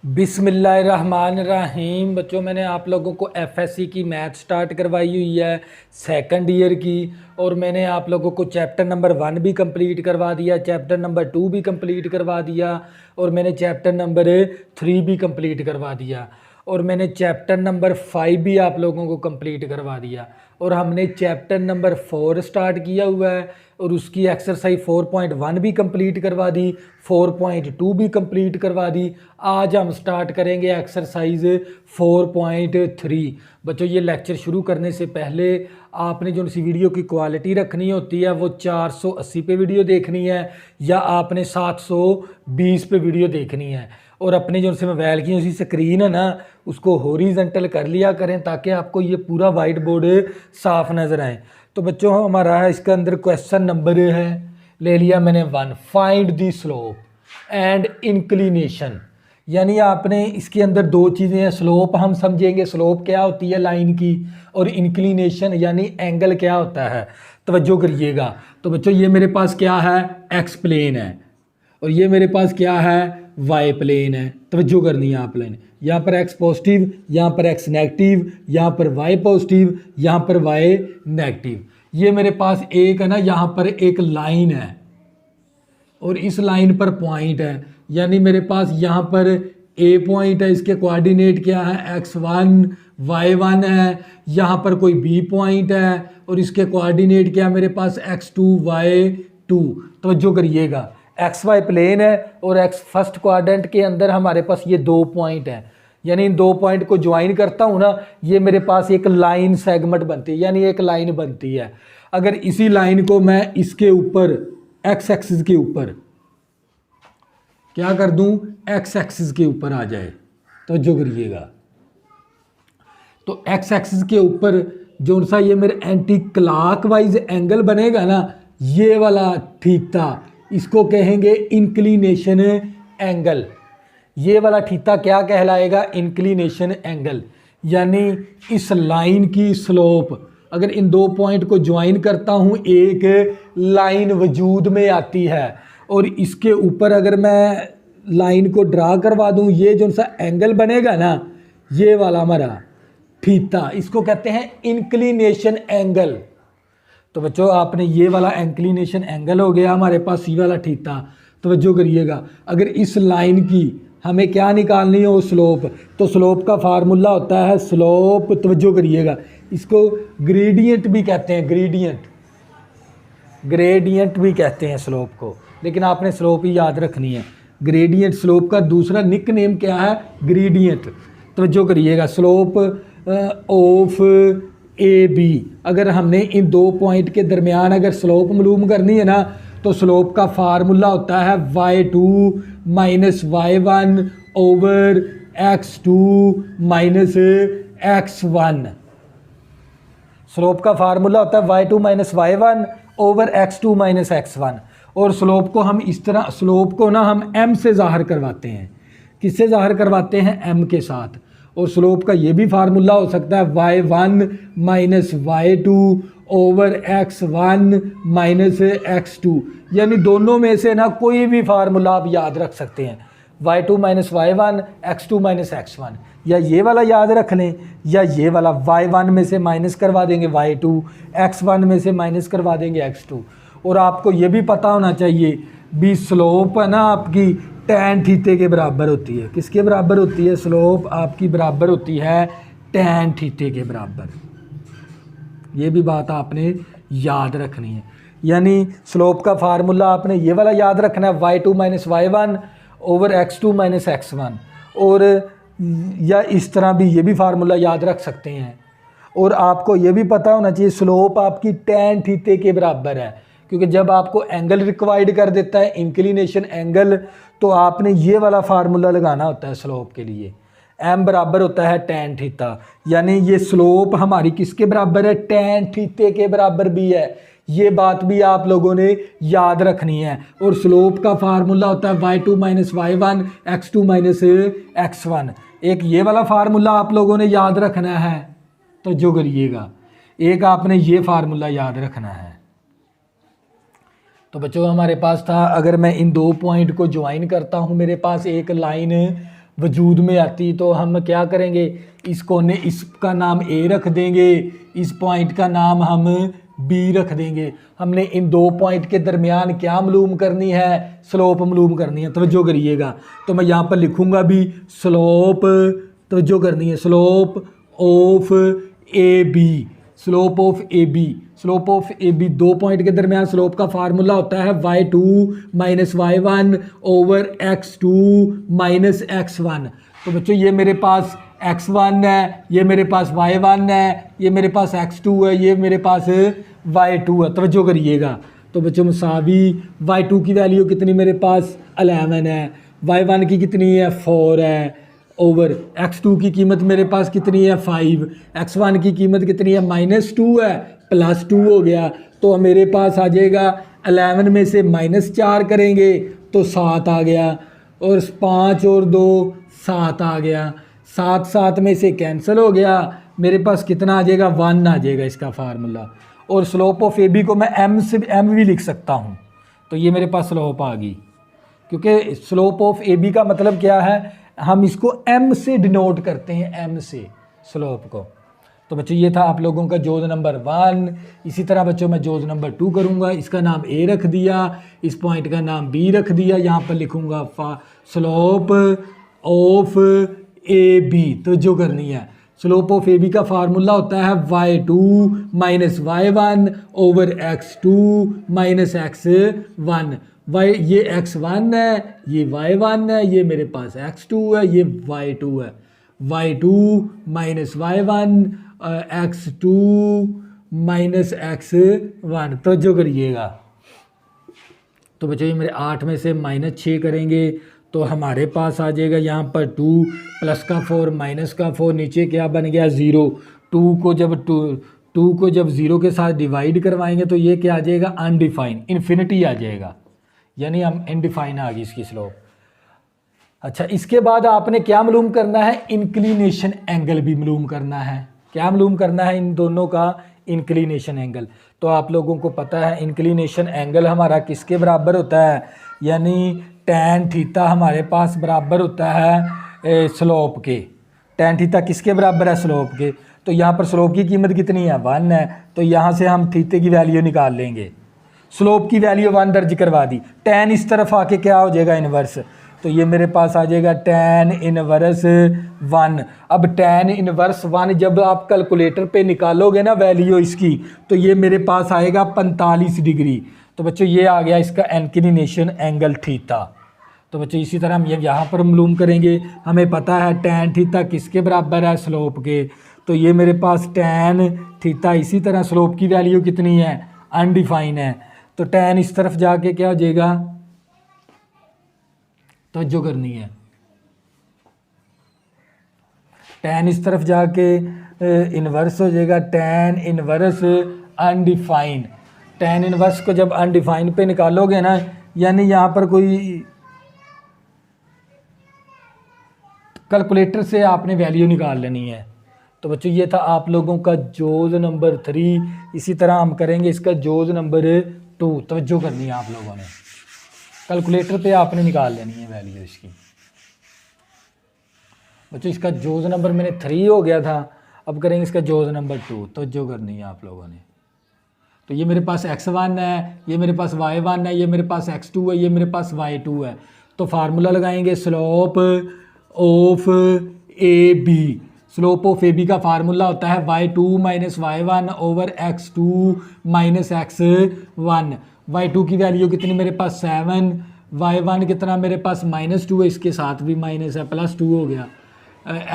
बिस्मिल्लाहिर्रहमानिर्रहीम। बच्चों, मैंने आप लोगों को एफएससी की मैथ स्टार्ट करवाई हुई है सेकंड ईयर की। और मैंने आप लोगों को चैप्टर नंबर 1 भी कंप्लीट करवा दिया, चैप्टर नंबर 2 भी कंप्लीट करवा दिया, और मैंने चैप्टर नंबर 3 भी कंप्लीट करवा दिया, और मैंने चैप्टर नंबर 5 भी आप लोगों को कंप्लीट करवा दिया। और हमने चैप्टर नंबर 4 स्टार्ट किया हुआ है और उसकी एक्सरसाइज 4.1 भी कंप्लीट करवा दी, 4.2 भी कंप्लीट करवा दी। आज हम स्टार्ट करेंगे एक्सरसाइज 4.3। बच्चों, ये लेक्चर शुरू करने से पहले आपने जो सी वीडियो की क्वालिटी रखनी होती है वो 480 पे वीडियो देखनी है या आपने 720 पे वीडियो देखनी है। और अपने जो से मोबाइल की उसी स्क्रीन है ना, उसको हॉरिजॉन्टल कर लिया करें ताकि आपको ये पूरा वाइट बोर्ड साफ नज़र आए। तो बच्चों, हमारा है इसके अंदर क्वेश्चन नंबर है, ले लिया मैंने 1, find the slope and inclination. यानी आपने इसके अंदर दो चीज़ें हैं, स्लोप हम समझेंगे स्लोप क्या होती है लाइन की, और इंक्लिनेशन यानी एंगल क्या होता है। तवज्जो करिएगा। तो बच्चों, ये मेरे पास क्या है, एक्स प्लेन है, और ये मेरे पास क्या है, वाई प्लेन है। तवज्जो करनी है आप प्लेन, यहाँ पर एक्स पॉजिटिव, यहाँ पर एक्स नेगेटिव, यहाँ पर वाई पॉजिटिव, यहाँ पर वाई नेगेटिव। ये मेरे पास एक है ना, यहाँ पर एक लाइन है और इस लाइन पर पॉइंट है। यानी मेरे पास यहाँ पर ए पॉइंट है, इसके कोऑर्डिनेट क्या है, x1 y1 है। यहाँ पर कोई बी पॉइंट है और इसके कोऑर्डिनेट क्या है मेरे पास, x2 y2। तवज्जो करिएगा, एक्स वाई प्लेन है और एक्स फर्स्ट क्वाड्रेंट के अंदर हमारे पास ये दो पॉइंट हैं। यानी इन दो पॉइंट को ज्वाइन करता हूँ ना, ये मेरे पास एक लाइन सेगमेंट बनती है, यानी एक लाइन बनती है। अगर इसी लाइन को मैं इसके ऊपर एक्स एक्सिस के ऊपर क्या कर दूं, एक्स एक्सिस के ऊपर आ जाए, तो जो करिएगा, तो एक्स एक्सिस के ऊपर जो सा ये मेरे एंटी क्लॉकवाइज एंगल बनेगा ना, ये वाला थीटा, इसको कहेंगे इंक्लिनेशन एंगल। ये वाला थीटा क्या कहलाएगा, इंक्लिनेशन एंगल। यानी इस लाइन की स्लोप, अगर इन दो पॉइंट को ज्वाइन करता हूँ एक लाइन वजूद में आती है, और इसके ऊपर अगर मैं लाइन को ड्रा करवा दूँ, ये जो सा एंगल बनेगा ना, ये वाला हमारा थीटा, इसको कहते हैं इंक्लिनेशन एंगल। तो बच्चों, आपने ये वाला इंक्लिनेशन एंगल हो गया हमारे पास, ये वाला थीटा। तवज्जो करिएगा, अगर इस लाइन की हमें क्या निकालनी हो, स्लोप, तो स्लोप का फार्मूला होता है स्लोप, तवज्जो करिएगा, इसको ग्रेडियंट भी कहते हैं, ग्रेडियंट भी कहते हैं स्लोप को, लेकिन आपने स्लोप ही याद रखनी है। ग्रेडियंट, स्लोप का दूसरा निक नेम क्या है, ग्रेडियंट। तवज्जो करिएगा, स्लोप ऑफ ए बी, अगर हमने इन दो पॉइंट के दरमियान अगर स्लोप मालूम करनी है ना, तो स्लोप का फार्मूला होता है y2 minus y1 over x2 minus x1। Slope का फार्मूला होता है y2 minus y1 over x2 minus x1। और स्लोप को हम इस तरह, स्लोप को ना हम m से ज़ाहिर करवाते हैं। किससे ज़ाहिर करवाते हैं, m के साथ। और स्लोप का ये भी फार्मूला हो सकता है y1 minus y2 over x1 minus x2। यानी दोनों में से ना कोई भी फार्मूला आप याद रख सकते हैं, y2 minus y1, x2 minus x1, या ये वाला याद रख लें, या ये वाला y1 में से माइनस करवा देंगे y2, x1 में से माइनस करवा देंगे x2। और आपको ये भी पता होना चाहिए भी, स्लोप है ना आपकी टैन थीटे के बराबर होती है। किसके बराबर होती है, स्लोप आपकी बराबर होती है टैन थीटे के बराबर। ये भी बात आपने याद रखनी है। यानी स्लोप का फार्मूला आपने ये वाला याद रखना है, y2 minus y1 over x2 minus x1। और या इस तरह भी ये भी फार्मूला याद रख सकते हैं। और आपको ये भी पता होना चाहिए स्लोप आपकी टैन थीटे के बराबर है, क्योंकि जब आपको एंगल रिक्वायर्ड कर देता है इंक्लिनेशन एंगल, तो आपने ये वाला फार्मूला लगाना होता है स्लोप के लिए, m बराबर होता है टैन थीटा। यानी ये स्लोप हमारी किसके बराबर है, टैन थीटे के बराबर भी है। ये बात भी आप लोगों ने याद रखनी है। और स्लोप का फार्मूला होता है y2 minus y1 x2 minus x1। एक ये वाला फार्मूला आप लोगों ने याद रखना है, तो जो करिएगा, एक आपने ये फार्मूला याद रखना है। तो बच्चों, हमारे पास था, अगर मैं इन दो पॉइंट को ज्वाइन करता हूँ, मेरे पास एक लाइन वजूद में आती तो हम क्या करेंगे, इस कोने इसका नाम ए रख देंगे, इस पॉइंट का नाम हम बी रख देंगे। हमने इन दो पॉइंट के दरमियान क्या मालूम करनी है, स्लोप मालूम करनी है। तवज्जो करिएगा, तो मैं यहाँ पर लिखूँगा भी स्लोप, तवज्जो करनी है, slope of A B, slope of A B, slope of A B, दो पॉइंट के दरमियान स्लोप का फार्मूला होता है y2 minus y1 over x2 minus x1। तो बच्चों ये मेरे पास x1 है, ये मेरे पास y1 है, ये मेरे पास x2 है, ये मेरे पास y2 है। तवज्जो करिएगा, तो बच्चों मसावी y2 की वैल्यू कितनी मेरे पास 11 है, y1 की कितनी है 4 है, ओवर x2 की कीमत मेरे पास कितनी है 5, x1 की कीमत कितनी है -2 है, +2 हो गया। तो मेरे पास आ जाएगा 11 में से -4 करेंगे तो 7 आ गया, और 5 और 2 7 आ गया, 7 7 में से कैंसिल हो गया, मेरे पास कितना आ जाएगा 1 आ जाएगा इसका फार्मूला। और स्लोप ऑफ ए बी को मैं m भी लिख सकता हूँ, तो ये मेरे पास स्लोप आ गई, क्योंकि स्लोप ऑफ ए बी का मतलब क्या है, हम इसको m से डिनोट करते हैं, m से स्लोप को। तो बच्चों ये था आप लोगों का जोज नंबर 1। इसी तरह बच्चों मैं जोज नंबर 2 करूँगा, इसका नाम a रख दिया, इस पॉइंट का नाम b रख दिया, यहाँ पर लिखूँगा स्लोप ऑफ ए बी। तो जो करनी है, स्लोप ऑफ ए बी का फार्मूला होता है y2 minus y1 over x2 minus x1। ये x1 है, ये y1 है, ये मेरे पास x2 है, ये y2 है, y2 minus y1 x2 minus x1। तो जो करिएगा, तो बच्चों ये मेरे 8 में से -6 करेंगे तो हमारे पास आ जाएगा यहाँ पर 2 प्लस का 4 माइनस का 4, नीचे क्या बन गया 0। 2 को जब 0 के साथ डिवाइड करवाएंगे तो ये क्या आ जाएगा अनडिफाइन, इन्फिनिटी आ जाएगा, यानी हम इनडिफाइन आ गई इसकी स्लोप। अच्छा, इसके बाद आपने क्या मालूम करना है, इंक्लिनेशन एंगल भी मालूम करना है। क्या मालूम करना है, इन दोनों का इंक्लिनेशन एंगल। तो आप लोगों को पता है इंक्लिनेशन एंगल हमारा किसके बराबर होता है, यानी टैन थीटा हमारे पास बराबर होता है स्लोप के। टैन थीटा किसके बराबर है, स्लोप के। तो यहाँ पर स्लोप की कीमत कितनी है 1 है, तो यहाँ से हम थीटे की वैल्यू निकाल लेंगे। स्लोप की वैल्यू 1 दर्ज करवा दी, टैन इस तरफ आके क्या हो जाएगा इन्वर्स, तो ये मेरे पास आ जाएगा टैन इनवर्स 1। अब टैन इनवर्स 1 जब आप कैलकुलेटर पे निकालोगे ना वैल्यू इसकी, तो ये मेरे पास आएगा 45 डिग्री। तो बच्चों ये आ गया इसका इंक्लिनेशन एंगल थीटा। तो बच्चों इसी तरह हम ये यहाँ पर मालूम करेंगे, हमें पता है टैन थीटा किसके बराबर है, स्लोप के। तो ये मेरे पास टैन थीटा, इसी तरह स्लोप की वैल्यू कितनी है अनडिफाइन है, तो टैन इस तरफ जाके क्या हो जाएगा, तो जो करनी है टैन इस तरफ जाके इन्वर्स हो जाएगा, tan inverse undefine. Tan inverse को जब अनडिफाइन पे निकालोगे ना, यानी यहाँ पर कोई कैलकुलेटर से आपने वैल्यू निकाल लेनी है। तो बच्चों ये था आप लोगों का जोज नंबर 3। इसी तरह हम करेंगे इसका जोज नंबर 2। तवज्जो करनी है आप लोगों ने, कैलकुलेटर पे आपने निकाल लेनी है वैल्यू इसकी। बच्चों इसका जोज नंबर मैंने 3 हो गया था, अब करेंगे इसका जोज नंबर 2। तवज्जो करनी है आप लोगों ने। तो ये मेरे पास x1 है, ये मेरे पास y1 है, ये मेरे पास x2 है, ये मेरे पास y2 है। तो फार्मूला लगाएंगे slope of A B. Slope of A B का फार्मूला होता है y2 minus y1 over x2 minus x1। y2 की वैल्यू कितनी मेरे पास 7, y1 कितना मेरे पास -2 है, इसके साथ भी माइनस है, +2 हो गया।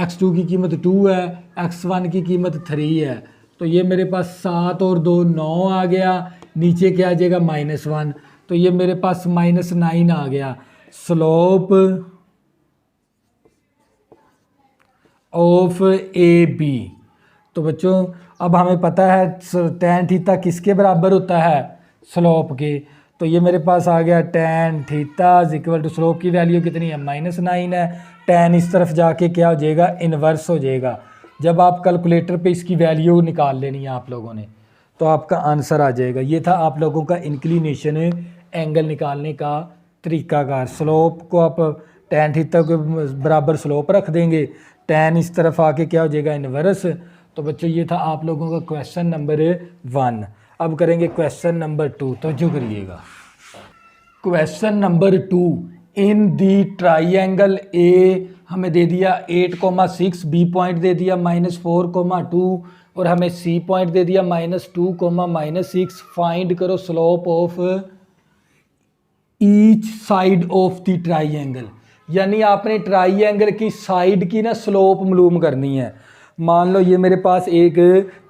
x2 की कीमत 2 है, x1 की कीमत 3 है। तो ये मेरे पास 7 और 2 9 आ गया, नीचे क्या आ जाएगा -1, तो ये मेरे पास -9 आ गया। Slope of A B. तो बच्चों अब हमें पता है टैन थीटा किसके बराबर होता है, स्लोप के। तो ये मेरे पास आ गया tan theta equal to slope की वैल्यू कितनी है -9 है। टैन इस तरफ जाके क्या हो जाएगा इन्वर्स हो जाएगा। जब आप कैलकुलेटर पे इसकी वैल्यू निकाल लेनी है आप लोगों ने, तो आपका आंसर आ जाएगा। ये था आप लोगों का इंक्लिनेशन एंगल निकालने का तरीकाकार। स्लोप को आप tan थीटा के बराबर स्लोप रख देंगे, tan इस तरफ आके क्या हो जाएगा, इनवर्स। तो बच्चों ये था आप लोगों का क्वेश्चन नंबर 1। अब करेंगे क्वेश्चन नंबर 2, तो जो करिएगा। Question number 2, in the triangle A हमें दे दिया 8,6, बी पॉइंट दे दिया -4,2 और हमें सी पॉइंट दे दिया -2, -6। फाइंड करो slope of each side of the triangle. यानी आपने ट्राइंगल की साइड की ना स्लोप मालूम करनी है। मान लो ये मेरे पास एक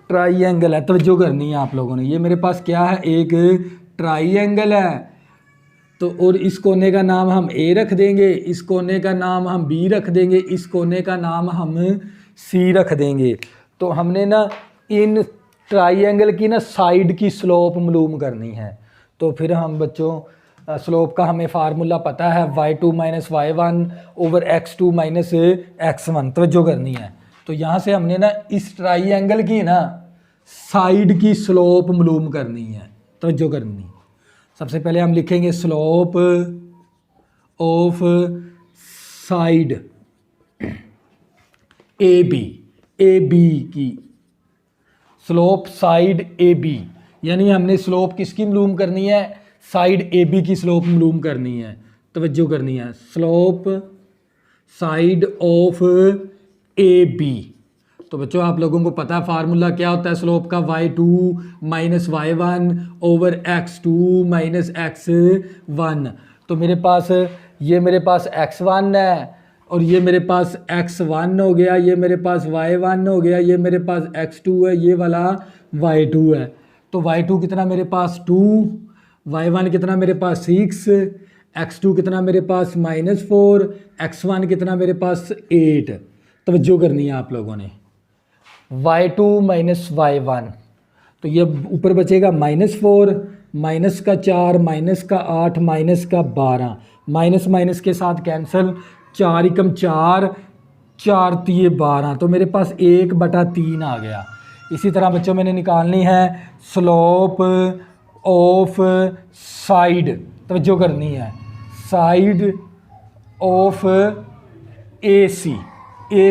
ट्राइंगल है, तवज्जो करनी है आप लोगों ने। ये मेरे पास क्या है, एक ट्राइंगल है। तो और इस कोने का नाम हम ए रख देंगे, इस कोने का नाम हम बी रख देंगे, इस कोने का नाम हम सी रख देंगे। तो हमने ना इन ट्राइंगल की ना साइड की स्लोप मालूम करनी है। तो फिर हम बच्चों स्लोप का हमें फार्मूला पता है, y2 - y1 / x2 - x1। तवज्जो करनी है। तो यहाँ से हमने ना इस ट्राइंगल की ना साइड की स्लोप मालूम करनी है। तवज्जो करनी है। सबसे पहले हम लिखेंगे slope of side A B की स्लोप साइड ए बी, यानी हमने स्लोप किसकी मालूम करनी है, साइड ए बी की स्लोप मालूम करनी है। तवज्जो करनी है, slope side of A B. तो बच्चों आप लोगों को पता है फार्मूला क्या होता है स्लोप का, y2 - y1 / x2 - x1। तो मेरे पास x1 है और ये मेरे पास x1 हो गया, ये मेरे पास y1 हो गया, ये मेरे पास x2 है, ये वाला y2 है। तो y2 कितना मेरे पास 2, y1 कितना मेरे पास 6, x2 कितना मेरे पास -4, x1 कितना मेरे पास 8। तवज्जो करनी है आप लोगों ने, y2 - y1। तो ये ऊपर बचेगा -4, -4, -8, -12, माइनस माइनस के साथ कैंसिल, 4 एकम 4, 4 तिये 12। तो मेरे पास 1/3 आ गया। इसी तरह बच्चों मैंने निकालनी है स्लोप ऑफ साइड। तवज्जो करनी है, side of A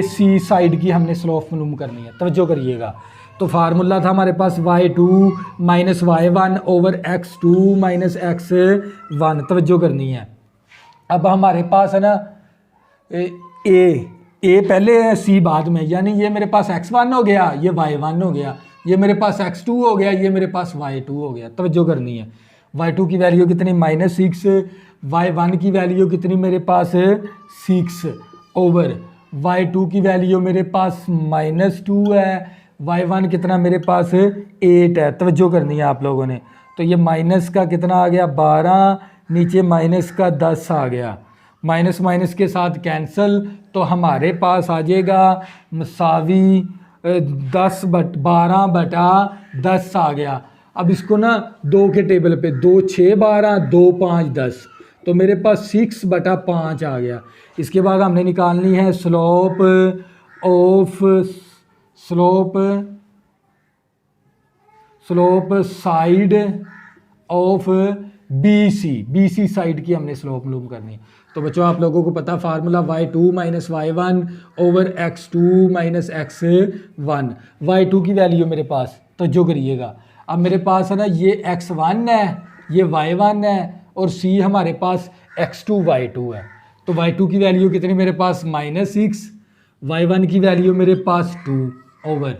C side की हमने स्लोप मालूम करनी है। तवज्जो करिएगा। तो फार्मूला था हमारे पास y2 - y1 / x2 - x1। तवज्जो करनी है। अब हमारे पास है ना ए पहले है सी बाद में, यानी ये मेरे पास x1 हो गया, ये y1 हो गया, ये मेरे पास x2 हो गया, ये मेरे पास y2 हो गया। तवज्जो करनी है, y2 की वैल्यू कितनी -6, y1 की वैल्यू कितनी मेरे पास 6 / y2 की वैल्यू मेरे पास -2 है, y1 कितना मेरे पास 8 है। तवज्जो करनी है आप लोगों ने। तो ये माइनस का कितना आ गया 12, नीचे माइनस का 10 आ गया, माइनस माइनस के साथ कैंसिल। तो हमारे पास आ जाएगा मसावी 12/10 आ गया। अब इसको ना 2 के टेबल पे 2 6 12 2 5 10, तो मेरे पास 6/5 आ गया। इसके बाद हमने निकालनी है slope side of B C side की हमने स्लोप मालूम करनी है। तो बच्चों आप लोगों को पता formula y2 - y1 / x2 - x1। y2 की वैल्यू मेरे पास, तो जो करिएगा, अब मेरे पास है ना ये x1 है, ये y1 है और c हमारे पास x2 y2 है। तो y2 की वैल्यू कितनी मेरे पास -6, y1 की वैल्यू मेरे पास 2 /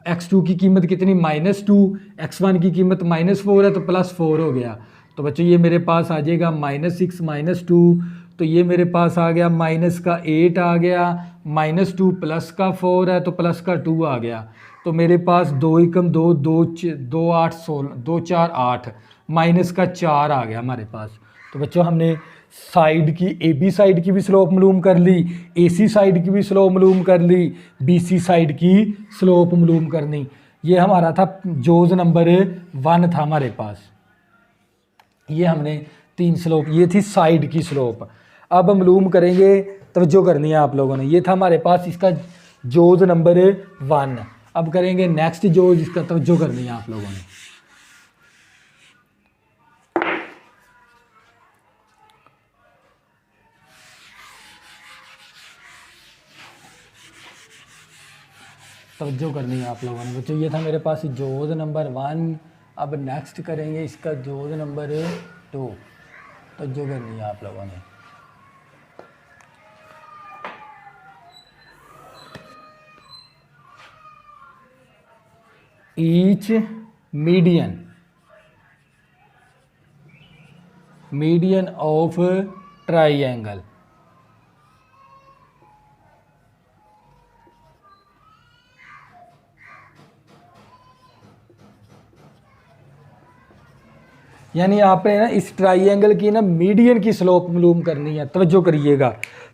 x2 की कीमत कितनी -2, x1 की कीमत -4 है, तो +4 हो गया। तो बच्चों ये मेरे पास आ जाएगा -6 - 2, तो ये मेरे पास आ गया -8 आ गया, -2 +4 है, तो +2 आ गया। तो मेरे पास 2 एकम 2 2 2 8 16 2 4 8 -4 आ गया हमारे पास। तो बच्चों हमने साइड की ए बी साइड की भी स्लोप मालूम कर ली, ए सी साइड की भी स्लोप मालूम कर ली, बी सी साइड की स्लोप मालूम करनी। ये हमारा था जोज नंबर 1 था हमारे पास। ये हमने 3 स्लोप, ये थी साइड की स्लोप। अब हम मालूम करेंगे, तवज्जो करनी है आप लोगों ने। ये था हमारे पास इसका जोज नंबर 1। अब करेंगे नेक्स्ट जोज, इसका तवज्जो करनी है आप लोगों ने। तवज्जो करनी है आप लोगों ने बच्चों। ये था मेरे पास जोज नंबर 1। अब नेक्स्ट करेंगे इसका जोज नंबर 2। तवज्जो करनी है आप लोगों ने। Each median of triangle. यानी आपने ना इस ट्राइंगल की ना मीडियन की स्लोप मालूम करनी है। तवज्जो करिएगा।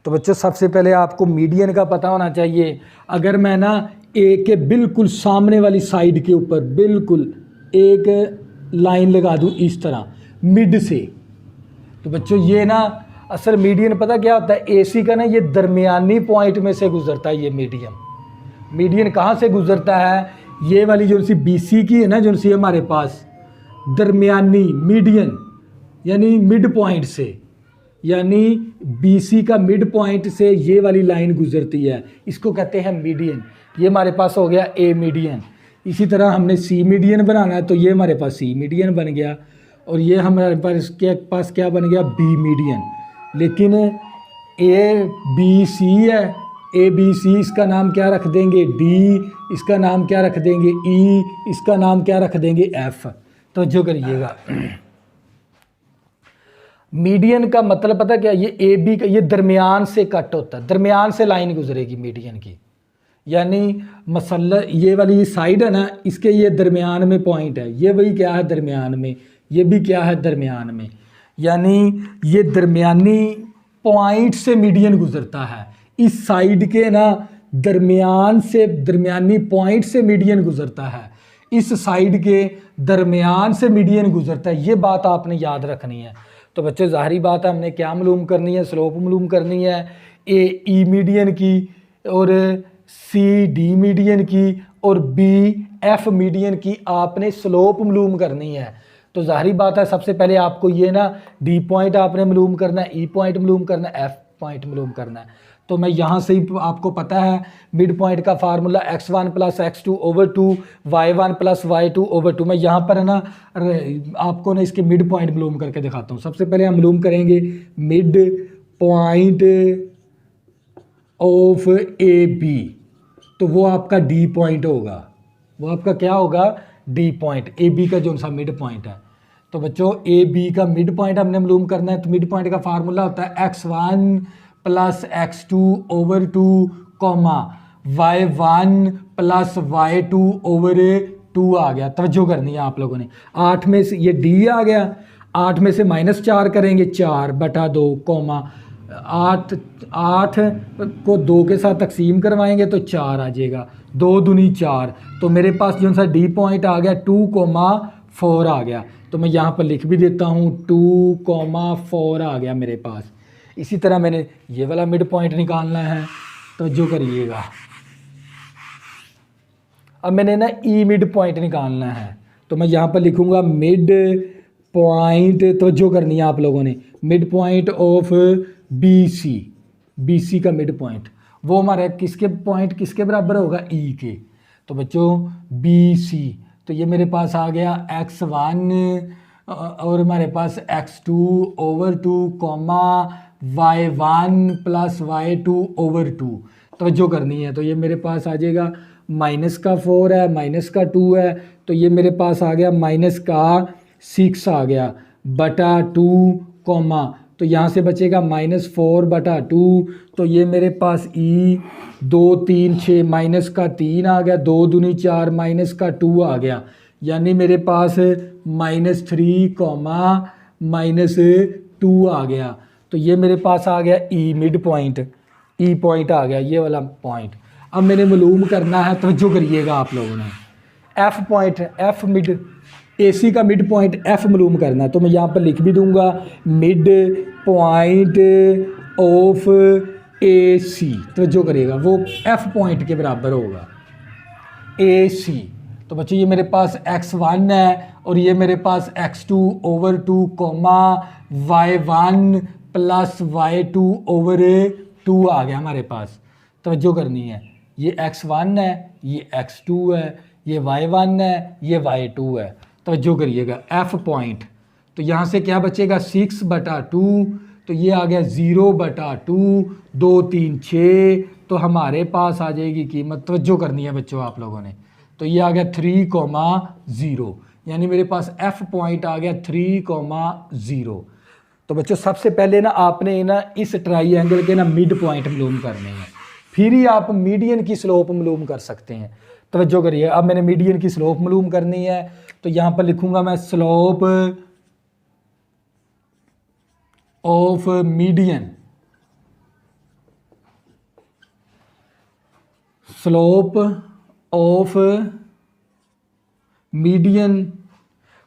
तो बच्चों सबसे पहले आपको मीडियन का पता होना चाहिए। अगर मैं ना ए के बिल्कुल सामने वाली साइड के ऊपर बिल्कुल एक लाइन लगा दूं इस तरह मिड से, तो बच्चों ये ना असल मीडियन पता क्या होता है, एसी का ना ये दरमियानी पॉइंट में से गुजरता है। ये मीडियन कहाँ से गुजरता है, ये वाली जो सी बीसी की है ना, जो सी हमारे पास दरमियानी मीडियन यानी मिड पॉइंट से, यानी बीसी का मिड पॉइंट से ये वाली लाइन गुजरती है, इसको कहते हैं मीडियन। ये हमारे पास हो गया ए मीडियन। इसी तरह हमने सी मीडियन बनाना है, तो ये हमारे पास सी मीडियन बन गया, और ये हमारे पास क्या बन गया, बी मीडियन। लेकिन ए बी सी है, ए बी सी इसका नाम क्या रख देंगे, डी इसका नाम क्या रख देंगे, ई इसका नाम क्या रख देंगे, एफ। तो जो करिएगा, मीडियन का मतलब पता क्या, ये ए बी का ये दरमियान से कट होता है, दरमियान से लाइन गुजरेगी मीडियन की। यानी मसला ये वाली साइड है ना, इसके ये दरमियान में पॉइंट है, ये वही क्या है दरमियान में, ये भी क्या है दरमियान में। यानी ये दरमियानी पॉइंट से मीडियन गुजरता है। इस साइड के ना दरमियान से, दरमियानी पॉइंट से मीडियन गुजरता है, इस साइड के दरमियान से मीडियन गुजरता है। ये बात आपने याद रखनी है। तो बच्चों ज़ाहिरी बात है, हमने क्या मालूम करनी है, स्लोप मालूम करनी है, ए ई मीडियन की, और सी डी मीडियन की, और बी एफ मीडियन की आपने स्लोप मालूम करनी है। तो ज़ाहिरी बात है, सबसे पहले आपको ये ना डी पॉइंट आपने मालूम करना है, ई पॉइंट मालूम करना है, एफ पॉइंट मालूम करना है। तो मैं यहाँ से ही आपको पता है मिड पॉइंट का formula x1 + x2/2 y1 + y2/2। मैं यहाँ पर है ना आपको ना इसके मिड पॉइंट मालूम करके दिखाता हूँ। सबसे पहले हम मालूम करेंगे mid point of A B, तो वो आपका डी पॉइंट होगा, वो आपका क्या होगा, डी पॉइंट, ए बी का जो सा मिड पॉइंट है। तो बच्चों ए बी का मिड पॉइंट हमने मालूम करना है। तो मिड पॉइंट का फार्मूला होता है x1 + x2/2 y1 + y2/2 आ गया। तवज्जो करनी है आप लोगों ने। 8 में से ये डी आ गया, 8 में से -4 करेंगे, 4/2 8 को 2 के साथ तकसीम करवाएंगे तो 4 आ जाएगा, 2 दूनी 4। तो मेरे पास जो सा डी पॉइंट आ गया 2,4 आ गया। तो मैं यहाँ पर लिख भी देता हूँ 2,4 आ गया मेरे पास। इसी तरह मैंने ये वाला मिड पॉइंट निकालना है, तो जो करिएगा। अब मैंने ना ई मिड पॉइंट निकालना है, तो मैं यहाँ पर लिखूँगा मिड पॉइंट, तो जो करनी है आप लोगों ने, mid point of B C का मिड पॉइंट, वो हमारा किसके बराबर होगा, ई के। तो बच्चों बी सी, तो ये मेरे पास आ गया x1 और हमारे पास x2/2 y1 + y2/2। तो जो करनी है, तो ये मेरे पास आ जाएगा -4 है, -2 है, तो ये मेरे पास आ गया -6 आ गया बटा 2, तो यहाँ से बचेगा -4/2। तो ये मेरे पास ई 2 3 6 -3 आ गया, 2 दूनी 4 -2 आ गया, यानी मेरे पास -3, -2 आ गया। तो ये मेरे पास आ गया E mid point, E point आ गया, ये वाला पॉइंट। अब मैंने मालूम करना है, तो जो करिएगा आप लोगों ने, F point, F mid, AC का मिड पॉइंट एफ मालूम करना है। तो मैं यहाँ पर लिख भी दूंगा मिड पॉइंट ऑफ ए सी, तो जो करेगा वो एफ पॉइंट के बराबर होगा ए सी। तो बच्चों ये मेरे पास x1 है और ये मेरे पास x2/2 y1 + y2/2 आ गया हमारे पास। तवज्जो करनी है, ये x1 है, ये x2 है, ये y1 है, ये y2 है। तवज्जो करिएगा f पॉइंट, तो यहाँ से क्या बचेगा 6/2, तो ये आ गया 0/2, 2 3 6, तो हमारे पास आ जाएगी कीमत, तवज्जो करनी है बच्चों आप लोगों ने, तो ये आ गया 3,0, यानी मेरे पास f पॉइंट आ गया 3,0। तो बच्चों सबसे पहले ना आपने ना इस ट्राइएंगल के ना मिड पॉइंट मालूम करने हैं, फिर ही आप मीडियन की स्लोप मालूम कर सकते हैं। तवज्जो करिए, अब मैंने मीडियन की स्लोप मालूम करनी है, तो यहाँ पर लिखूंगा मैं slope of median, slope of median,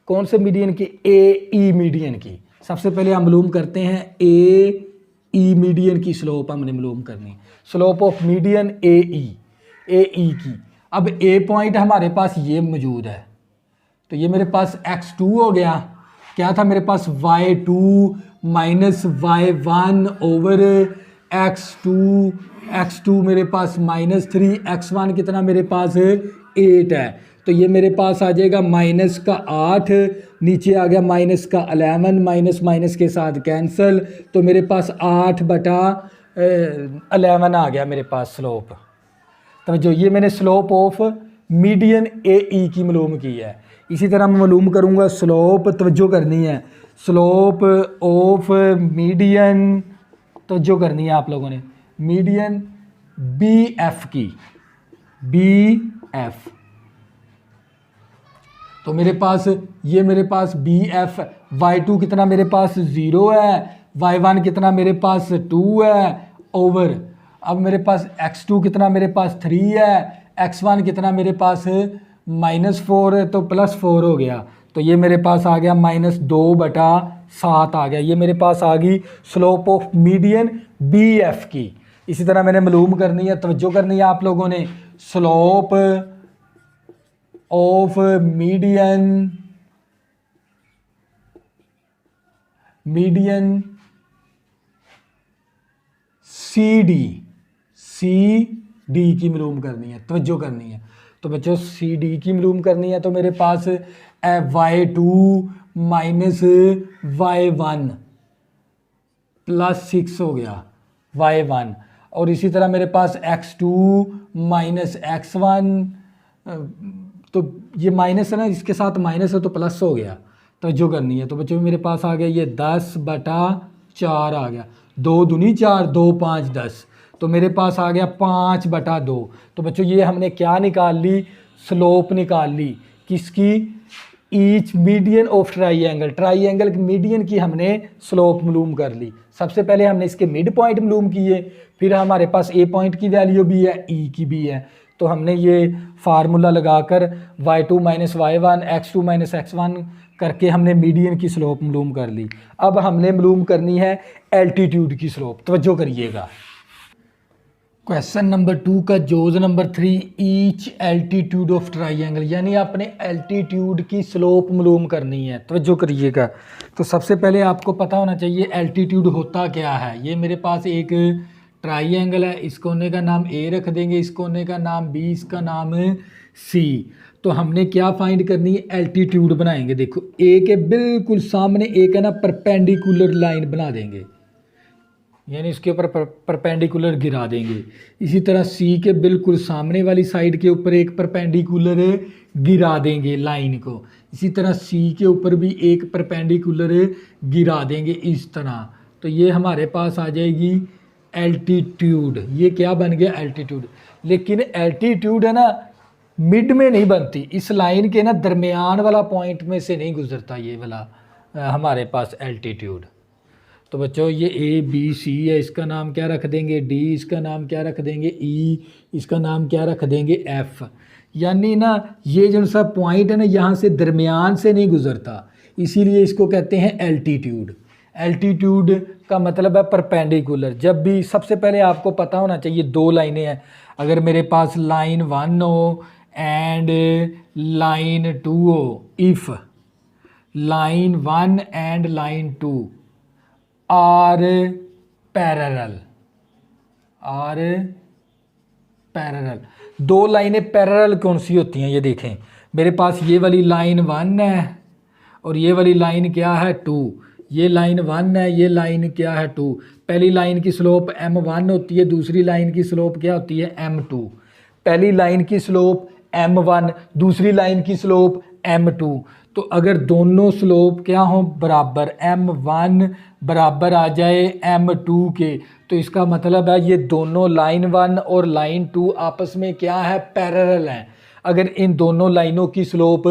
कौन से मीडियन की, ए ई मीडियन की। सबसे पहले हम मालूम करते हैं ए ई मीडियन की स्लोप हमने मालूम करनी, स्लोप ऑफ मीडियन ए ई की। अब ए पॉइंट हमारे पास ये मौजूद है, तो ये मेरे पास x2 हो गया, क्या था मेरे पास y2 minus y1 over x2 मेरे पास -3, x1 कितना मेरे पास 8 है, तो ये मेरे पास आ जाएगा -8, नीचे आ गया -11, माइनस के साथ कैंसिल, तो मेरे पास 8/11 आ गया मेरे पास स्लोप। तो जो ये मैंने स्लोप ऑफ मीडियन ए ई की मालूम की है, इसी तरह मैं मालूम करूँगा स्लोप, तवज्जो करनी है, स्लोप ऑफ मीडियन, तवज्जो करनी है आप लोगों ने, मीडियन बी एफ की, बी एफ। तो मेरे पास ये मेरे पास बी एफ, y2 कितना मेरे पास 0 है, y1 कितना मेरे पास 2 है ओवर, अब मेरे पास x2 कितना मेरे पास 3 है, x1 कितना मेरे पास -4 है, तो +4 हो गया, तो ये मेरे पास आ गया -2/7 आ गया, ये मेरे पास आ गई slope of median B F की। इसी तरह मैंने मालूम करनी है, तवज्जो करनी है आप लोगों ने, slope of median C D की मालूम करनी है, तवज्जो करनी है। तो बच्चों सी डी की मालूम करनी है, तो मेरे पास y2 माइनस y1 +6 हो गया y1, और इसी तरह मेरे पास x2 माइनस x1, तो ये माइनस है ना, इसके साथ माइनस है तो प्लस हो गया, तो जो करनी है, तो बच्चों मेरे पास आ गया ये 10/4 आ गया, 2 दूनी 4, 2 5 10, तो मेरे पास आ गया 5/2। तो बच्चों ये हमने क्या निकाल ली, स्लोप निकाल ली किसकी, ईच मीडियन ऑफ ट्राइएंगल की मीडियन की हमने स्लोप मालूम कर ली। सबसे पहले हमने इसके मिड पॉइंट मालूम किए, फिर हमारे पास ए पॉइंट की वैल्यू भी है, ई की भी है, तो हमने ये फार्मूला लगाकर y2 minus y1 x2 minus x1 करके हमने मीडियन की स्लोप मालूम कर ली। अब हमने मालूम करनी है एल्टीट्यूड की स्लोप, तवज्जो करिएगा। क्वेश्चन नंबर 2 का जोज number 3, each altitude of triangle, यानी आपने एल्टीट्यूड की स्लोप मालूम करनी है, तवज्जो करिएगा। तो सबसे पहले आपको पता होना चाहिए एल्टीट्यूड होता क्या है। ये मेरे पास एक ट्राइएंगल है, इस कोने का नाम ए रख देंगे, इस कोने का नाम बी, इसका नाम है सी। तो हमने क्या फाइंड करनी है, एल्टीट्यूड बनाएंगे। देखो ए के बिल्कुल सामने एक है ना परपेंडिकुलर लाइन बना देंगे, यानी इसके ऊपर परपेंडिकुलर गिरा देंगे। इसी तरह सी के बिल्कुल सामने वाली साइड के ऊपर एक परपेंडिकुलर गिरा देंगे लाइन को, इसी तरह सी के ऊपर भी एक परपेंडिकुलर गिरा देंगे इस तरह। तो ये हमारे पास आ जाएगी एल्टीट्यूड। ये क्या बन गया, एल्टीट्यूड। लेकिन एल्टीट्यूड है ना मिड में नहीं बनती, इस लाइन के ना दरमियान वाला पॉइंट में से नहीं गुजरता ये वाला हमारे पास एल्टीट्यूड। तो बच्चों ये ए बी सी है, इसका नाम क्या रख देंगे, डी, इसका नाम क्या रख देंगे, ई, इसका नाम क्या रख देंगे, एफ। यानी ना ये जो सा पॉइंट है ना यहाँ से दरमियान से नहीं गुजरता, इसीलिए इसको कहते हैं एल्टीट्यूड। एल्टीट्यूड का मतलब है परपेंडिकुलर। जब भी सबसे पहले आपको पता होना चाहिए, दो लाइनें हैं, अगर मेरे पास लाइन 1 हो एंड लाइन 2 हो, if line 1 and line 2 are parallel parallel. दो लाइनें पैरेलल कौन सी होती हैं, ये देखें मेरे पास ये वाली लाइन 1 है और ये वाली लाइन क्या है 2। ये लाइन 1 है, ये लाइन क्या है 2। पहली लाइन की स्लोप m1 होती है, दूसरी लाइन की स्लोप क्या होती है m2। पहली लाइन की स्लोप m1, दूसरी लाइन की स्लोप m2। तो अगर दोनों स्लोप क्या हो बराबर, m1 बराबर आ जाए m2 के, तो इसका मतलब है ये दोनों लाइन 1 और लाइन 2 आपस में क्या है, पैरेलल हैं। अगर इन दोनों लाइनों की स्लोप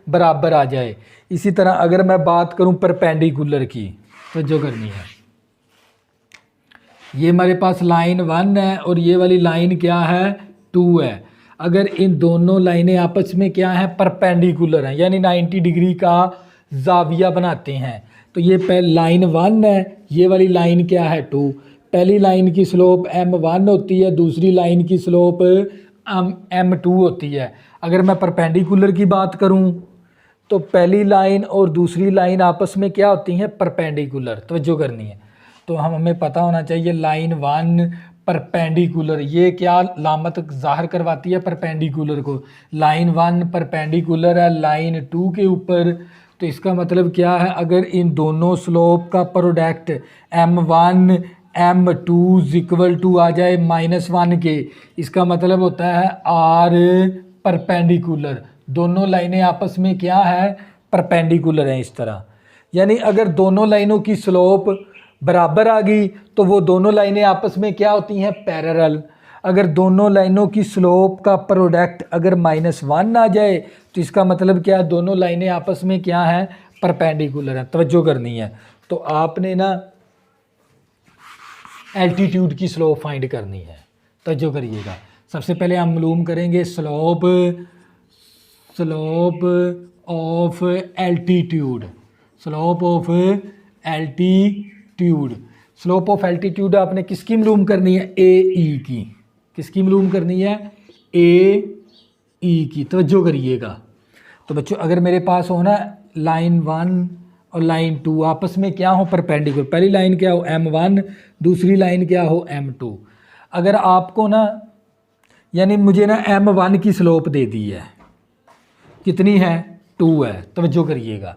बराबर आ जाए। इसी तरह अगर मैं बात करूं परपेंडिकुलर की, तो जो करनी है, ये हमारे पास लाइन 1 है और ये वाली लाइन क्या है 2 है। अगर इन दोनों लाइनें आपस में क्या है, परपेंडिकुलर हैं, यानी 90 डिग्री का जाविया बनाते हैं, तो ये पहले लाइन 1 है, ये वाली लाइन क्या है 2। पहली लाइन की स्लोप m1 होती है, दूसरी लाइन की स्लोप m2 होती है। अगर मैं परपेंडिकुलर की बात करूं तो पहली लाइन और दूसरी लाइन आपस में क्या होती हैं, परपेंडिकुलर। तवज्जो करनी है, तो हमें पता होना चाहिए लाइन 1 परपेंडिकुलर, ये क्या लामत ज़ाहिर करवाती है, परपेंडिकुलर को। लाइन 1 परपेंडिकुलर है लाइन 2 के ऊपर, तो इसका मतलब क्या है, अगर इन दोनों स्लोप का product m1 m2 equal to आ जाए -1 के, इसका मतलब होता है r परपेंडिकुलर। दोनों लाइनें आपस में क्या है, परपेंडिकुलर हैं इस तरह। यानी अगर दोनों लाइनों की स्लोप बराबर आ गई तो वो दोनों लाइनें आपस में क्या होती हैं, पैरेलल। अगर दोनों लाइनों की स्लोप का प्रोडक्ट अगर -1 आ जाए तो इसका मतलब क्या है, दोनों लाइनें आपस में क्या है, परपेंडिकुलर हैं। तवज्जो करनी है, तो आपने ना एल्टीट्यूड की स्लोप फाइंड करनी है। तवज्जो करिएगा, सबसे पहले हम मालूम करेंगे slope of altitude. Slope of altitude, slope of altitude आपने किसकी मालूम करनी है, ए ई की। किसकी मालूम करनी है, ए ई की। तवज्जो करिएगा, तो बच्चों अगर मेरे पास हो ना लाइन 1 और लाइन 2 आपस में क्या हो, परपेंडिकुलर, पहली लाइन क्या हो m1, दूसरी लाइन क्या हो m2। अगर आपको ना, यानी मुझे ना m1 की स्लोप दे दी है, कितनी है 2 है। तवज्जो करिएगा,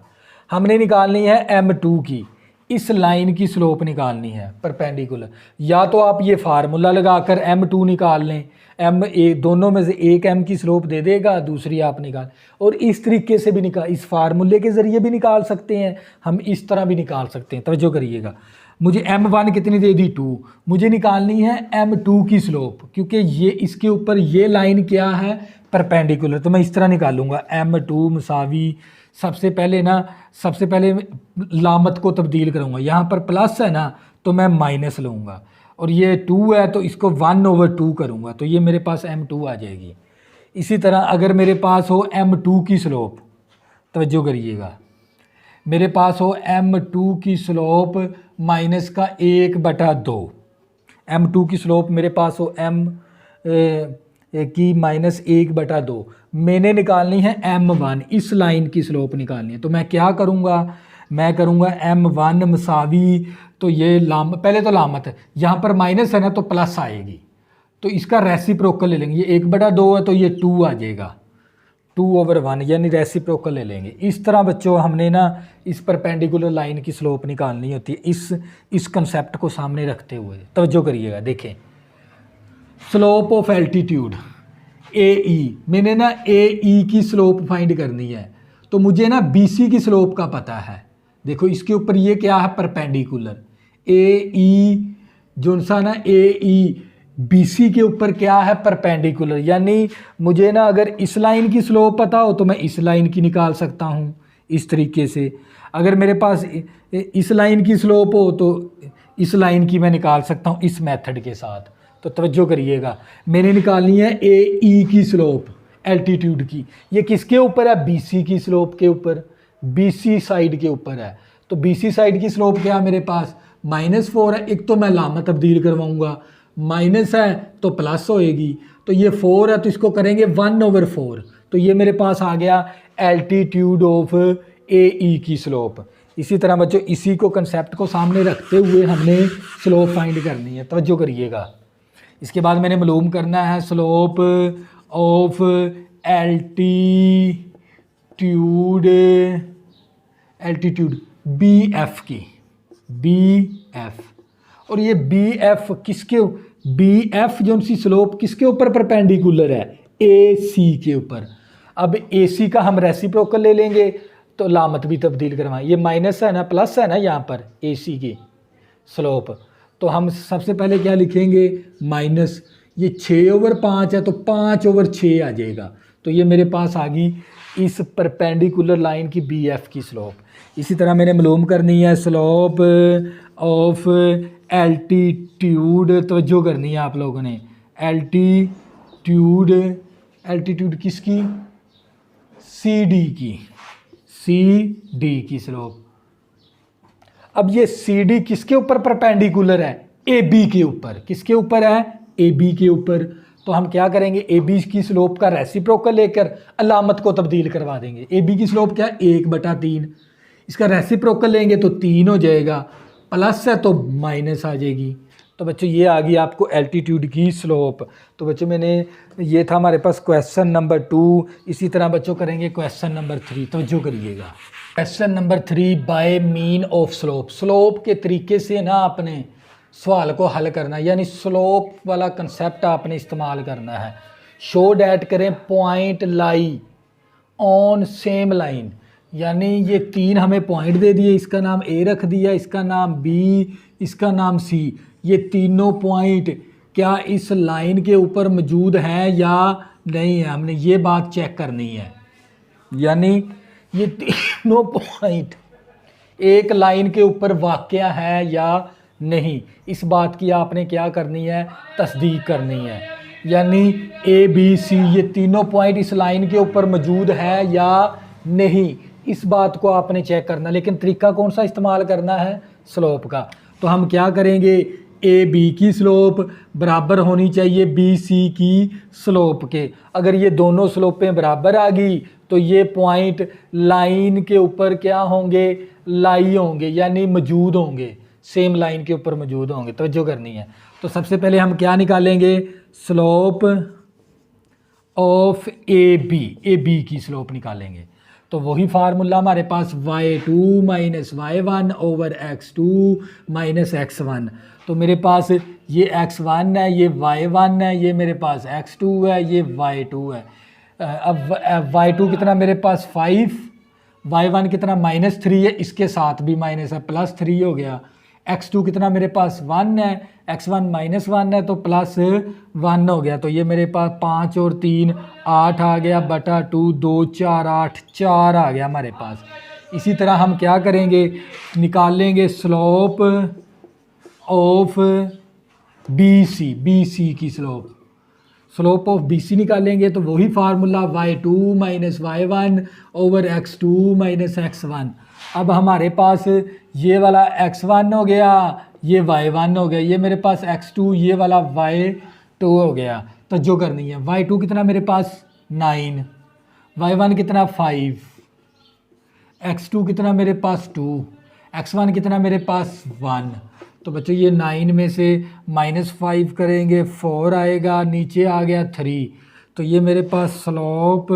हमने निकालनी है m2 की, इस लाइन की स्लोप निकालनी है परपेंडिकुलर। या तो आप ये फार्मूला लगाकर m2 निकाल लें, दोनों में से एक m की स्लोप दे देगा, दूसरी आप निकाल, और इस तरीके से भी निकाल, इस फार्मूले के ज़रिए भी निकाल सकते हैं, हम इस तरह भी निकाल सकते हैं। तवज्जो करिएगा, मुझे m1 कितनी दे दी 2, मुझे निकालनी है m2 की स्लोप, क्योंकि ये इसके ऊपर ये लाइन क्या है, परपेंडिकुलर। तो मैं इस तरह निकालूंगा m2 मुसावी, सबसे पहले लामत को तब्दील करूँगा, यहाँ पर प्लस है ना तो मैं माइनस लूँगा, और ये 2 है तो इसको 1/2 करूँगा, तो ये मेरे पास m2 आ जाएगी। इसी तरह अगर मेरे पास हो m2 की स्लोप, तवज्जो करिएगा, मेरे पास हो m2 की स्लोप -1/2, m2 की स्लोप मेरे पास हो m की -1/2, मैंने निकालनी है m1, इस लाइन की स्लोप निकालनी है। तो मैं क्या करूँगा, मैं करूँगा m1 मसावी, तो ये पहले तो लामत है, यहाँ पर माइनस है ना तो प्लस आएगी, तो इसका रेसिप्रोकल ले लेंगे, ये 1/2 है तो ये 2 आ जाएगा, 2/1, यानी रेसिप्रोकल ले लेंगे। इस तरह बच्चों हमने ना इस परपेंडिकुलर लाइन की स्लोप निकालनी होती है, इस कंसेप्ट को सामने रखते हुए। तवज्जो करिएगा, देखें स्लोप ऑफ एल्टीट्यूड ए ई, मैंने ना ए ई की स्लोप फाइंड करनी है, तो मुझे ना बी सी की स्लोप का पता है। देखो इसके ऊपर ये क्या है, परपेंडिकुलर, ए ई जो सा ना ए ई बी सी के ऊपर क्या है, परपेंडिकुलर। यानी मुझे ना अगर इस लाइन की स्लोप पता हो तो मैं इस लाइन की निकाल सकता हूँ इस तरीके से। अगर मेरे पास इस लाइन की स्लोप हो तो इस लाइन की मैं निकाल सकता हूँ इस मेथड के साथ। तो तवज्जो करिएगा, मैंने निकालनी है ए ई की स्लोप एल्टीट्यूड की। ये किसके ऊपर है, बी सी की स्लोप के ऊपर, बी सी साइड के ऊपर है। तो बी सी साइड की स्लोप क्या है मेरे पास, -4 है। एक तो मैं लामत तब्दील करवाऊंगा, माइनस है तो प्लस होएगी, तो ये 4 है तो इसको करेंगे 1/4, तो ये मेरे पास आ गया एल्टीट्यूड ऑफ ए ई की स्लोप। इसी तरह बच्चों इसी को कंसेप्ट को सामने रखते हुए हमने स्लोप फाइंड करनी है। तवज्जो करिएगा, इसके बाद मैंने मालूम करना है slope of altitude B F की, बी एफ। और ये बी एफ किसके, बी एफ जो सी स्लोप किसके ऊपर परपेंडिकुलर है, ए सी के ऊपर। अब ए सी का हम रेसिप्रोकल ले लेंगे तो लामत भी तब्दील करवाएं, ये माइनस है ना प्लस है ना यहाँ पर ए सी की स्लोप, तो हम सबसे पहले क्या लिखेंगे माइनस, ये 6/5 है तो 5/6 आ जाएगा। तो ये मेरे पास आ गई इस परपेंडिकुलर लाइन की बी एफ की स्लोप। इसी तरह मैंने मालूम करनी है स्लोप ऑफ एल्टीट्यूड, तवज्जो करनी है आप लोगों ने, एल्टीट्यूड किसकी, सी डी की स्लोप। अब ये सी डी किसके ऊपर परपेंडिकुलर है, ए बी के ऊपर। किसके ऊपर है, ए बी के ऊपर। तो हम क्या करेंगे, ए बी की स्लोप का रेसिप्रोकल लेकर अलामत को तब्दील करवा देंगे। ए बी की स्लोप क्या है 1/3, इसका रेसिप्रोकल लेंगे तो 3 हो जाएगा, प्लस है तो माइनस आ जाएगी। तो बच्चों ये आ गई आपको एल्टीट्यूड की स्लोप। तो बच्चों मैंने ये था हमारे पास क्वेश्चन नंबर 2। इसी तरह बच्चों करेंगे क्वेश्चन नंबर 3, तवज्जो करिएगा। Question number 3 by mean of slope. Slope के तरीके से ना आपने सवाल को हल करना है, यानी स्लोप वाला कंसेप्ट आपने इस्तेमाल करना है। शो डैट करें point lie on same line, यानी ये 3 हमें पॉइंट दे दिए, इसका नाम ए रख दिया, इसका नाम बी, इसका नाम सी। ये तीनों पॉइंट क्या इस लाइन के ऊपर मौजूद हैं या नहीं है, हमने ये बात चेक करनी है। यानी ये तीनों पॉइंट एक लाइन के ऊपर वाक़या है या नहीं, इस बात की आपने क्या करनी है, तस्दीक करनी है। यानी ए बी सी ये तीनों पॉइंट इस लाइन के ऊपर मौजूद है या नहीं, इस बात को आपने चेक करना। लेकिन तरीका कौन सा इस्तेमाल करना है, स्लोप का। तो हम क्या करेंगे, ए बी की स्लोप बराबर होनी चाहिए बी सी की स्लोप के। अगर ये दोनों स्लोपें बराबर आ गई तो ये पॉइंट लाइन के ऊपर क्या होंगे, लाई होंगे, यानी मौजूद होंगे, सेम लाइन के ऊपर मौजूद होंगे। तवज्जो करनी है। तो सबसे पहले हम क्या निकालेंगे, स्लोप ऑफ ए बी की स्लोप निकालेंगे। तो वही फार्मूला हमारे पास y2 minus y1 over x2 minus x1। तो मेरे पास ये x1 है, ये y1 है, ये मेरे पास x2 है, ये y2 है। अब y2 कितना मेरे पास 5, y1 कितना -3 है, इसके साथ भी माइनस है, +3 हो गया। x2 कितना मेरे पास 1 है, x1 -1 है तो +1 हो गया। तो ये मेरे पास 5 और 3 8 आ गया, बटा 2 2 4 8 4 आ गया हमारे पास। इसी तरह हम क्या करेंगे, निकाल लेंगे स्लोप ऑफ बी सी की स्लोप ऑफ बी सी निकालेंगे। तो वही formula y2 minus y1 over x2 minus x1। अब हमारे पास ये वाला x1 हो गया, ये y1 हो गया, ये मेरे पास x2, ये वाला y2 हो गया। तो जो करनी है, y2 कितना मेरे पास 9, y1 कितना 5, x2 कितना मेरे पास 2, x1 कितना मेरे पास 1। तो बच्चों ये 9 में से -5 करेंगे 4 आएगा, नीचे आ गया 3। तो ये मेरे पास स्लोप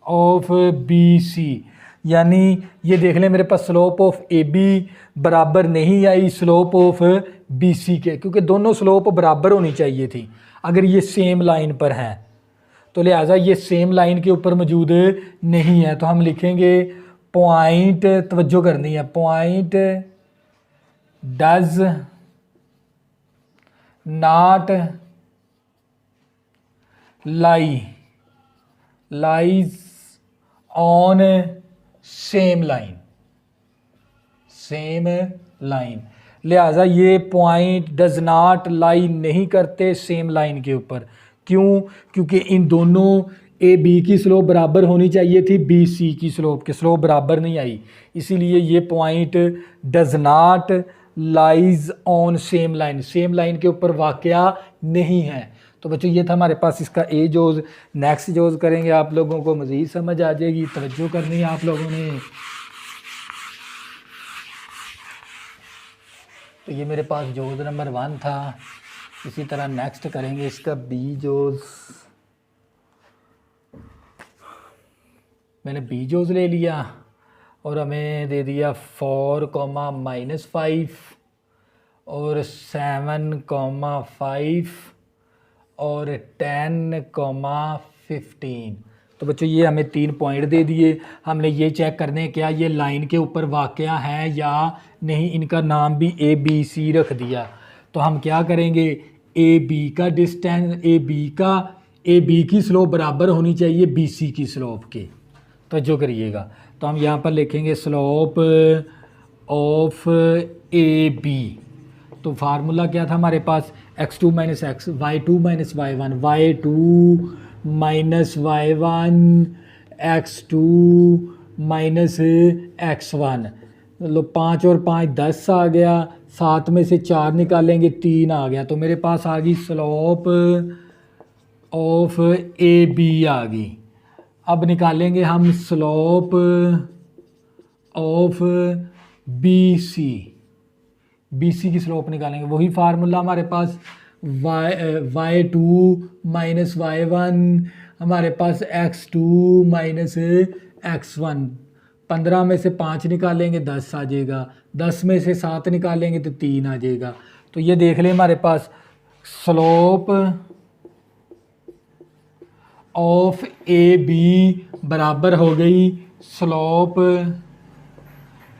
ऑफ बी सी, यानी ये देख लें मेरे पास स्लोप ऑफ ए बी बराबर नहीं आई स्लोप ऑफ बी सी के, क्योंकि दोनों स्लोप बराबर होनी चाहिए थी अगर ये सेम लाइन पर हैं। तो लिहाजा ये सेम लाइन के ऊपर मौजूद नहीं है। तो हम लिखेंगे पॉइंट, तवज्जो करनी है, point does not lies on same line. लिहाजा ये पॉइंट डज नॉट लाई नहीं करते सेम लाइन के ऊपर। क्यों? क्योंकि इन दोनों ए बी की स्लोप बराबर होनी चाहिए थी, बी सी की स्लोप बराबर नहीं आई, इसीलिए ये point does not lies on same line के ऊपर वाक़या नहीं है। तो बच्चों ये था हमारे पास इसका ए जोज़। नेक्स्ट जोज़ करेंगे, आप लोगों को मज़ीद समझ आ जाएगी, तवज्जो करनी है आप लोगों ने। तो ये मेरे पास जोज़ नंबर 1 था। इसी तरह नेक्स्ट करेंगे इसका बी जोज, मैंने बी जोज ले लिया और हमें दे दिया 4, और 7, और 10, 15। तो बच्चों ये हमें 3 पॉइंट दे दिए। हमने ये चेक करने क्या ये लाइन के ऊपर वाक़या है या नहीं, इनका नाम भी ABC रख दिया। तो हम क्या करेंगे, AB का डिस्टेंस, AB की स्लोप बराबर होनी चाहिए BC की स्लोप के। तो जो करिएगा, तो हम यहाँ पर लिखेंगे स्लोप ऑफ AB। तो फार्मूला क्या था हमारे पास, x2 minus x, y2 minus y1, y2 minus y1, x2 minus x1। मतलब 5 और 5 10 आ गया, 7 में से 4 निकालेंगे 3 आ गया। तो मेरे पास आ गई स्लोप ऑफ AB आ गई। अब निकालेंगे हम स्लोप ऑफ BC की स्लोप निकालेंगे। वही फार्मूला हमारे पास, y2 माइनस y1, हमारे पास x2 माइनस x1। 15 में से 5 निकालेंगे 10 आ जाएगा, 10 में से 7 निकालेंगे तो 3 आ जाएगा। तो ये देख लें हमारे पास स्लोप ऑफ AB बराबर हो गई स्लोप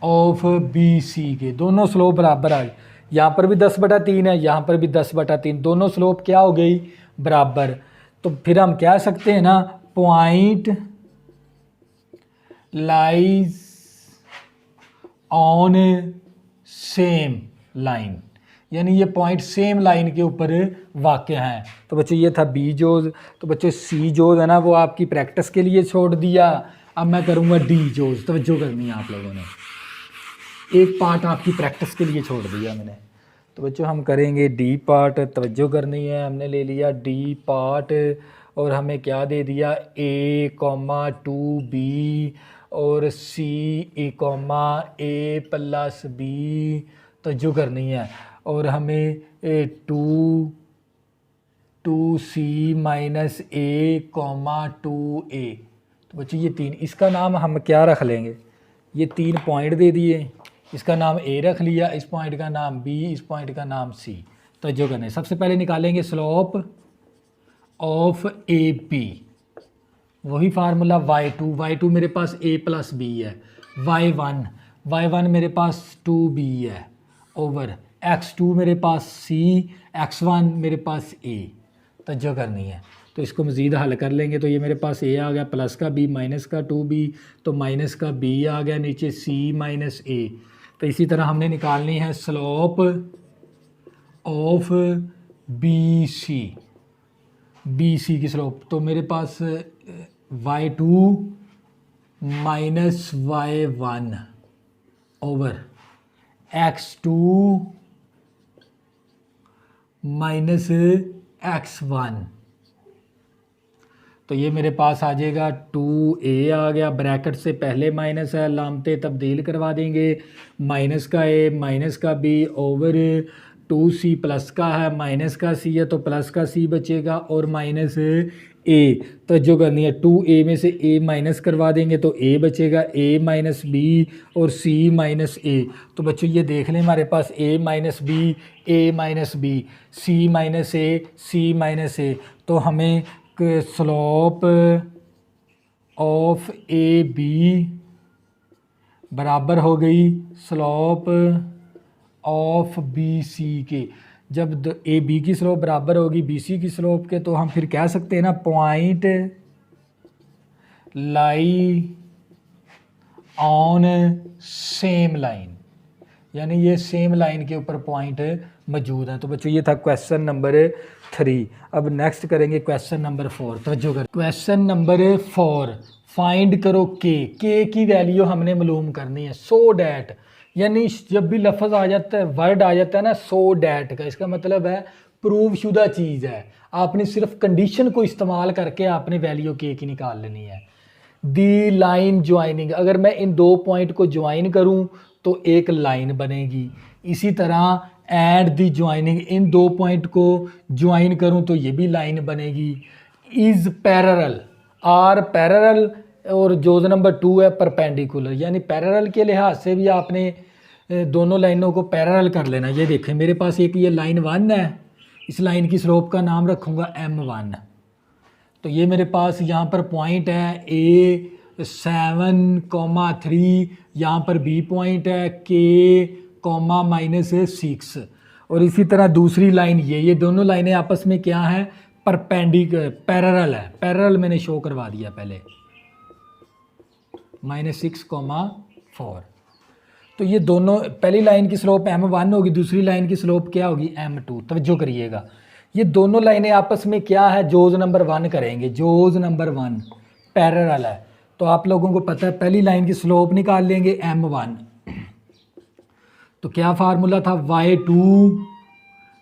ऑफ BC के। दोनों स्लोप बराबर आ गई। यहाँ पर भी 10/3 है, यहाँ पर भी 10/3, दोनों स्लोप क्या हो गई, बराबर। तो फिर हम कह सकते हैं ना, point lies on same line, यानी ये पॉइंट सेम लाइन के ऊपर वाक़या है। तो बच्चों ये था बी जोज। तो बच्चों सी जोज है ना, वो आपकी प्रैक्टिस के लिए छोड़ दिया। अब मैं करूँगा डी जोज। तवज्जो करनी है आप लोगों ने, एक पार्ट आपकी प्रैक्टिस के लिए छोड़ दिया मैंने। तो बच्चों हम करेंगे डी पार्ट। तवज्जो करनी है, हमने ले लिया डी पार्ट और हमें क्या दे दिया, A,2B और C,A प्लस B। तवज्जो करनी है। और हमें 2C माइनस A,2A। तो बच्चों ये 3, इसका नाम हम क्या रख लेंगे, ये 3 पॉइंट दे दिए, इसका नाम A रख लिया, इस पॉइंट का नाम B, इस पॉइंट का नाम C। तो जो करने, सबसे पहले निकालेंगे स्लोप ऑफ AB। वही फार्मूला y2 मेरे पास A प्लस B है, y1 मेरे पास 2B है, ओवर x2 मेरे पास C, x1 मेरे पास A। तो जो करनी है, तो इसको मज़ीद हल कर लेंगे। तो ये मेरे पास A आ गया, प्लस का B, माइनस का 2B, तो माइनस का B आ गया नीचे, C माइनस A। तो इसी तरह हमने निकालनी है स्लोप ऑफ BC की स्लोप। तो मेरे पास y2 minus y1 over x2 minus x1। तो ये मेरे पास आ जाएगा 2A आ गया, ब्रैकेट से पहले माइनस है, लामते तब्दील करवा देंगे, माइनस का A माइनस का B ओवर 2C प्लस का है, माइनस का C है तो प्लस का C बचेगा और माइनस A। तो जो करनी है 2A में से A माइनस करवा देंगे तो A बचेगा, A माइनस B और C माइनस A। तो बच्चों ये देख लें हमारे पास A minus B, A minus B, C minus A, C minus A। तो हमें स्लोप ऑफ AB बराबर हो गई स्लोप ऑफ BC के। जब AB की स्लोप बराबर होगी BC की स्लोप के, तो हम फिर कह सकते हैं ना, point lie on same line, यानी ये सेम लाइन के ऊपर पॉइंट मौजूद है। तो बच्चों ये था क्वेश्चन नंबर 3। अब नेक्स्ट करेंगे क्वेश्चन नंबर 4। तवज्जो करें, क्वेश्चन नंबर 4, फाइंड करो के की वैल्यू हमने मालूम करनी है। सो डैट, यानी जब भी लफ्ज़ आ जाता है, वर्ड आ जाता है ना सो डैट का, इसका मतलब है प्रूव शुदा चीज़ है। आपने सिर्फ कंडीशन को इस्तेमाल करके आपने वैल्यू के की निकाल लेनी है। दी लाइन ज्वाइनिंग, अगर मैं इन 2 पॉइंट को ज्वाइन करूं तो एक लाइन बनेगी। इसी तरह एंड दी ज्वाइनिंग, इन दो पॉइंट को ज्वाइन करूं तो ये भी लाइन बनेगी। इज़ पैरेलल, आर पैरेलल, और जोज नंबर 2 है परपेंडिकुलर, यानी पैरेलल के लिहाज से भी आपने दोनों लाइनों को पैरेलल कर लेना। ये देखें मेरे पास एक ये लाइन 1 है, इस लाइन की स्लोप का नाम रखूँगा M1। तो ये मेरे पास यहाँ पर पॉइंट है A 7,3, यहाँ पर B पॉइंट है K, -6। और इसी तरह दूसरी लाइन ये दोनों लाइनें आपस में क्या है, पैरेलल है। पैरेलल मैंने शो करवा दिया पहले, -6,4। तो ये दोनों, पहली लाइन की स्लोप M1 होगी, दूसरी लाइन की स्लोप क्या होगी, M2। तवज्जो करिएगा, ये दोनों लाइनें आपस में क्या है, जोज नंबर 1 करेंगे। जोज नंबर 1 पैरेलल है, तो आप लोगों को पता है पहली लाइन की स्लोप निकाल लेंगे M1। तो क्या फार्मूला था,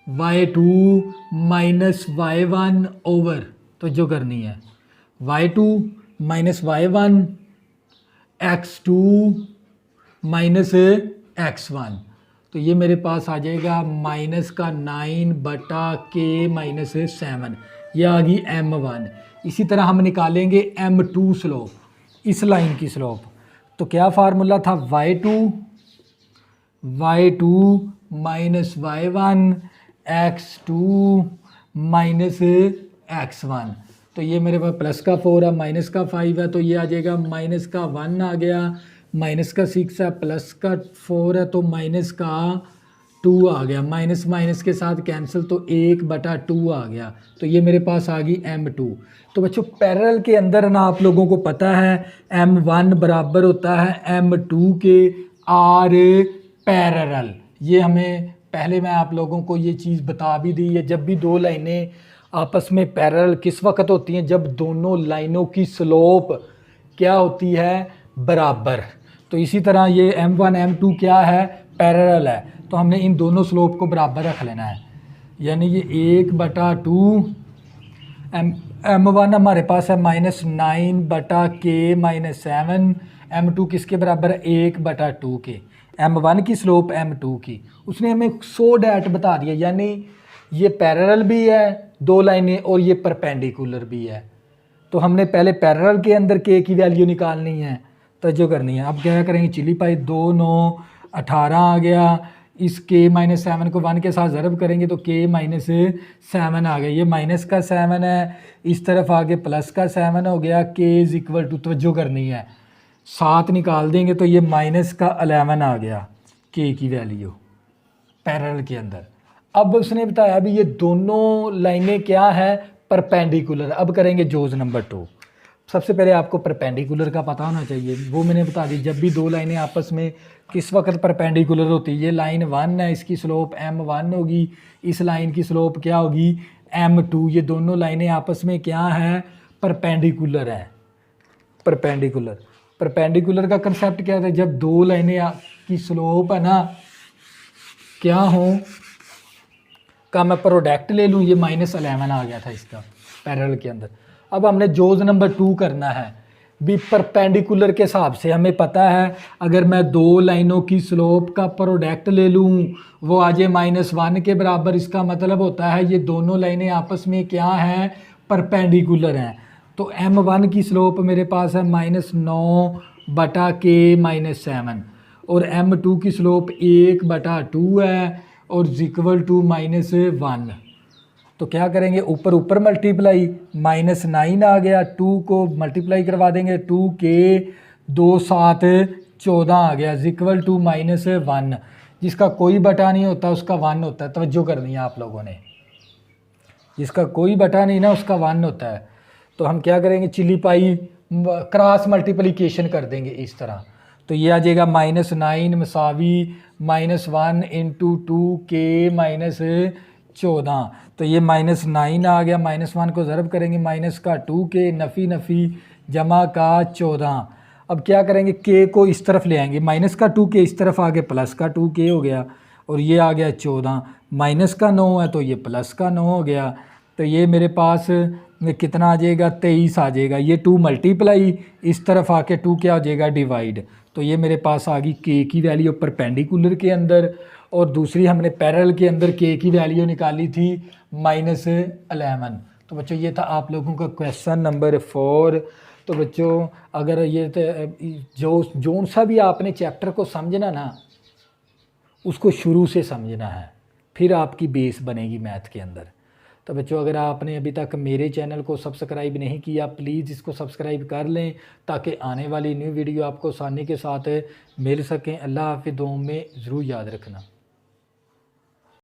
y2 माइनस y1 ओवर, तो जो करनी है y2 minus y1 x2 minus x1। तो ये मेरे पास आ जाएगा -9/k-7, ये आ गई M1। इसी तरह हम निकालेंगे M2 स्लोप, इस लाइन की स्लोप। तो क्या फार्मूला था, y2 minus y1 x2 minus x1। तो ये मेरे पास प्लस का 4 है, माइनस का 5 है, तो ये आ जाएगा माइनस का 1 आ गया, माइनस का 6 है, प्लस का 4 है, तो माइनस का 2 आ गया। माइनस माइनस के साथ कैंसिल, तो 1/2 आ गया। तो ये मेरे पास आ गई M2। तो बच्चों पैरेलल के अंदर ना आप लोगों को पता है M1 बराबर होता है M2 के आर पैरेलल। ये हमें पहले मैं आप लोगों को ये चीज़ बता भी दी है। जब भी दो लाइनें आपस में पैरेलल किस वक्त होती हैं, जब दोनों लाइनों की स्लोप क्या होती है, बराबर। तो इसी तरह ये M1 M2 क्या है, पैरेलल है, तो हमने इन दोनों स्लोप को बराबर रख लेना है। यानी ये 1/2 M1 हमारे पास है -9/k-7, M2 किसके बराबर है, 1/2 के। M1 की स्लोप M2 की, उसने हमें सो डैट बता दिया, यानी ये पैरेलल भी है दो लाइनें और ये परपेंडिकुलर भी है। तो हमने पहले पैरेलल के अंदर k की वैल्यू निकालनी है, तो जो करनी है। अब क्या करेंगे, चिली पाई 2 9 18 आ गया, इस k-7 को 1 के साथ ज़रब करेंगे तो k-7 आ गया। ये माइनस का 7 है, इस तरफ आगे प्लस का 7 हो गया। k = तवज्जो करनी है, 7 निकाल देंगे तो ये माइनस का 11 आ गया k की वैल्यू पैरेलल के अंदर। अब उसने बताया अभी ये दोनों लाइनें क्या है, परपेंडिकुलर। अब करेंगे जोज नंबर 2। सबसे पहले आपको परपेंडिकुलर का पता होना चाहिए, वो मैंने बता दी। जब भी दो लाइनें आपस में किस वक्त परपेंडिकुलर होती है, ये लाइन 1 है, इसकी स्लोप M1 होगी, इस लाइन की स्लोप क्या होगी, M2। ये दोनों लाइनें आपस में क्या है, परपेंडिकुलर है। परपेंडिकुलर का कंसेप्ट क्या था, जब दो लाइनें की स्लोप है ना क्या हो, का मैं प्रोडक्ट ले लूँ, ये -11 आ गया था इसका पैरेलल के अंदर। अब हमने जोज नंबर 2 करना है भी परपेंडिकुलर के हिसाब से। हमें पता है अगर मैं दो लाइनों की स्लोप का प्रोडक्ट ले लूँ वो आ जाए -1 के बराबर, इसका मतलब होता है ये दोनों लाइनें आपस में क्या हैं, परपेंडिकुलर हैं। तो M1 की स्लोप मेरे पास है -9/k-7 और M2 की स्लोप 1/2 है और =-1। तो क्या करेंगे, ऊपर ऊपर मल्टीप्लाई, -9 आ गया, 2 को मल्टीप्लाई करवा देंगे, 2k 2 7 14 आ गया, =-1। जिसका कोई बटा नहीं होता उसका 1 होता है। तवज्जो करनी है आप लोगों ने, जिसका कोई बटा नहीं ना उसका 1 होता है। तो हम क्या करेंगे, चिली पाई क्रॉस मल्टीप्लिकेशन कर देंगे इस तरह। तो ये आ जाएगा -9 = -1 × 2k - 14। तो ये -9 आ गया, -1 को ज़रब करेंगे, माइनस का 2k, नफ़ी नफ़ी जमा का 14। अब क्या करेंगे, k को इस तरफ ले आएंगे, माइनस का 2k इस तरफ आ गया, प्लस का 2k हो गया और ये आ गया 14। माइनस का 9 है तो ये प्लस का 9 हो गया। तो ये मेरे पास कितना आ जाएगा, 23 आ जाएगा। ये 2 मल्टीप्लाई, इस तरफ आके 2 क्या हो जाएगा, डिवाइड। तो ये मेरे पास आ गई k की वैल्यू परपेंडिकुलर के अंदर और दूसरी हमने पैरेलल के अंदर के की वैल्यू निकाली थी -11। तो बच्चों ये था आप लोगों का क्वेश्चन नंबर 4। तो बच्चों अगर ये जो सा भी आपने चैप्टर को समझना ना, उसको शुरू से समझना है, फिर आपकी बेस बनेगी मैथ के अंदर। तो बच्चों अगर आपने अभी तक मेरे चैनल को सब्सक्राइब नहीं किया, प्लीज़ इसको सब्सक्राइब कर लें ताकि आने वाली न्यू वीडियो आपको आसानी के साथ मिल सकें। अल्लाह हाफ़िज़, दुआ में ज़रूर याद रखना।